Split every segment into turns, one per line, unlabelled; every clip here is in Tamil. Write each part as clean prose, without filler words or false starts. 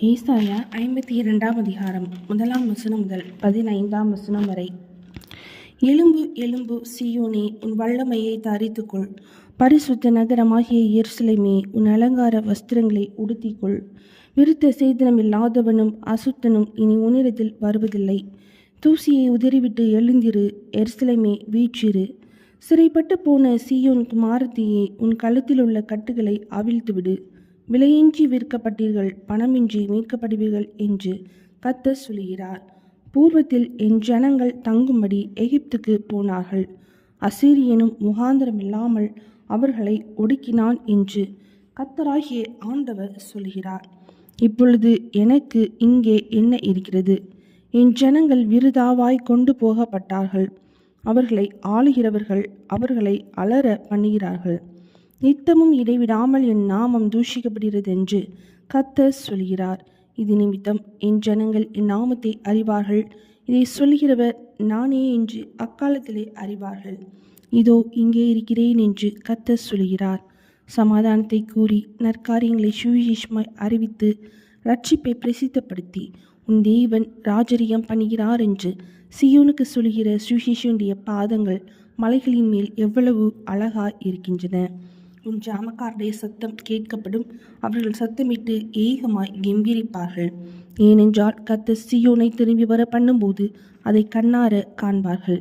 ஏசாயா 52ஆம் அதிகாரம் 1ஆம் வசனம் முதல் 15ஆம் வசனம் வரை. எழும்பு எழும்பு சீயோனே, உன் வல்லமையை தரித்துக்கொள். பரிசுத்த நகரமாகிய எருசலேமே, உன் அலங்கார வஸ்திரங்களை உடுத்திக்கொள். விருத்த சேதனம் இல்லாதவனும் அசுத்தனும் இனி உன்னிடத்தில் வருவதில்லை. தூசியை உதறிவிட்டு எழுந்திரு, எருசலேமே வீற்றிரு. சிறைப்பட்டு போன சீயோன் குமாரத்தியே, உன் கழுத்தில் உள்ள கட்டுகளை அவிழ்த்துவிடு. விலையின்றி விற்கப்பட்டீர்கள், பணமின்றி மீட்கப்படுவீர்கள் என்று கர்த்தர் சொல்கிறார். பூர்வத்தில் என் ஜனங்கள் தங்கும்படி எகிப்துக்கு போனார்கள். அசீரியனும் முகாந்திரமில்லாமல் அவர்களை ஒடுக்கினான் என்று கர்த்தராகிய ஆண்டவர் சொல்கிறார். இப்பொழுது எனக்கு இங்கே என்ன இருக்கிறது? என் ஜனங்கள் விருதாவாய் கொண்டு போகப்பட்டார்கள். அவர்களை ஆளுகிறவர்கள் அவர்களை அலற பண்ணுகிறார்கள். நித்தமும் இடைவிடாமல் என் நாமம் தூஷிக்கப்படுகிறது என்று கர்த்தர் சொல்கிறார். இது நிமித்தம் என் ஜனங்கள் என் நாமத்தை அறிவார்கள். இதை சொல்கிறவர் நானே என்று அக்காலத்திலே அறிவார்கள். இதோ இங்கே இருக்கிறேன் என்று கர்த்தர் சொல்கிறார். சமாதானத்தை கூறி நற்காரியங்களை சுவிசேஷமாய் அறிவித்து இரட்சிப்பை பிரசித்தப்படுத்தி உன் தேவன் ராஜரிகம் பண்ணுகிறார் என்று சீயோனுக்கு சொல்கிற சுவிசேஷனுடைய பாதங்கள் மலைகளின் மேல் எவ்வளவு அழகாய் இருக்கின்றன. உன் ஜாமக்காருடைய சத்தம் கேட்கப்படும். அவர்கள் சத்தமிட்டு ஏகமாய் கெம்பீரிப்பார்கள். ஏனென்றால் கர்த்தர் சீயோனை திரும்பி வர பண்ணும்போது அதை கண்ணார காண்பார்கள்.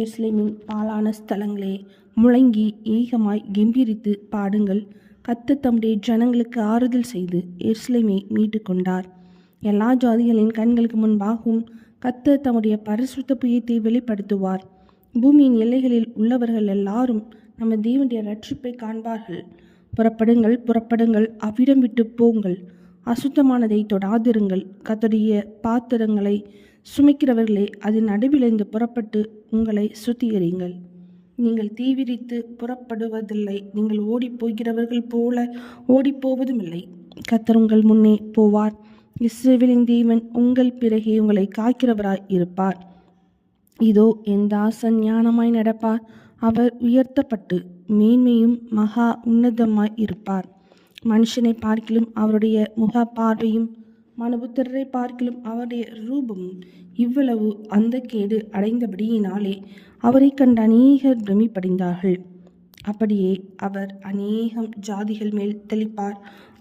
எருசலேமின் பாழான ஸ்தலங்களே, முழங்கி ஏகமாய் கெம்பீரித்து பாடுங்கள். கர்த்தர் தம்முடைய ஜனங்களுக்கு ஆறுதல் செய்து எருசலேமை மீட்டு கொண்டார். எல்லா ஜாதிகளின் கண்களுக்கு முன்பாகவும் கர்த்தர் தம்முடைய பரிசுத்த புயத்தை வெளிப்படுத்துவார். பூமியின் எல்லைகளில் உள்ளவர்கள் எல்லாரும் நம்ம தேவனுடைய ரட்சிப்பை காண்பார்கள். புறப்படுங்கள், புறப்படுங்கள், அவ்விடம் விட்டு போங்கள். அசுத்தமானதை தொடாதிருங்கள். கர்த்தருடைய பாத்திரங்களை சுமைக்கிறவர்களே, அதன் நடுவிலிருந்து புறப்பட்டு உங்களை சுத்திகரியுங்கள். நீங்கள் தீவிரித்து புறப்படுவதில்லை. நீங்கள் ஓடிப்போகிறவர்கள் போல ஓடிப்போவதுமில்லை. கர்த்தர் உங்கள் முன்னே போவார். இஸ்ரவேலின் தேவன் உங்கள் பிறகே உங்களை காக்கிறவராய் இருப்பார். இதோ என் தாசன் ஞானமாய் நடப்பார். அவர் உயர்த்தப்பட்டு மேன்மையும் மகா உன்னதமாய் இருப்பார். மனுஷனை பார்க்கிலும் அவருடைய முக பார்வையும் மனுபுத்திரரை பார்க்கிலும் அவருடைய ரூபமும் இவ்வளவு அந்த கேடு அடைந்தபடியினாலே அவரை கண்ட அநேகர் பிரமிப்படைந்தார்கள். அப்படியே அவர் அநேகம் ஜாதிகள் மேல் தெளிப்பார்.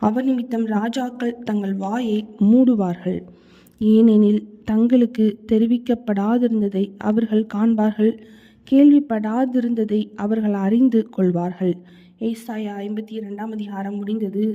அவர் நிமித்தம் ராஜாக்கள் தங்கள் வாயை மூடுவார்கள். ஏனெனில் தங்களுக்கு தெரிவிக்கப்படாதிருந்ததை அவர்கள் காண்பார்கள், கேள்விப்படாதிருந்ததை அவர்கள் அறிந்து கொள்வார்கள். ஏசாயா 52ஆம் அதிகாரம் முடிந்தது.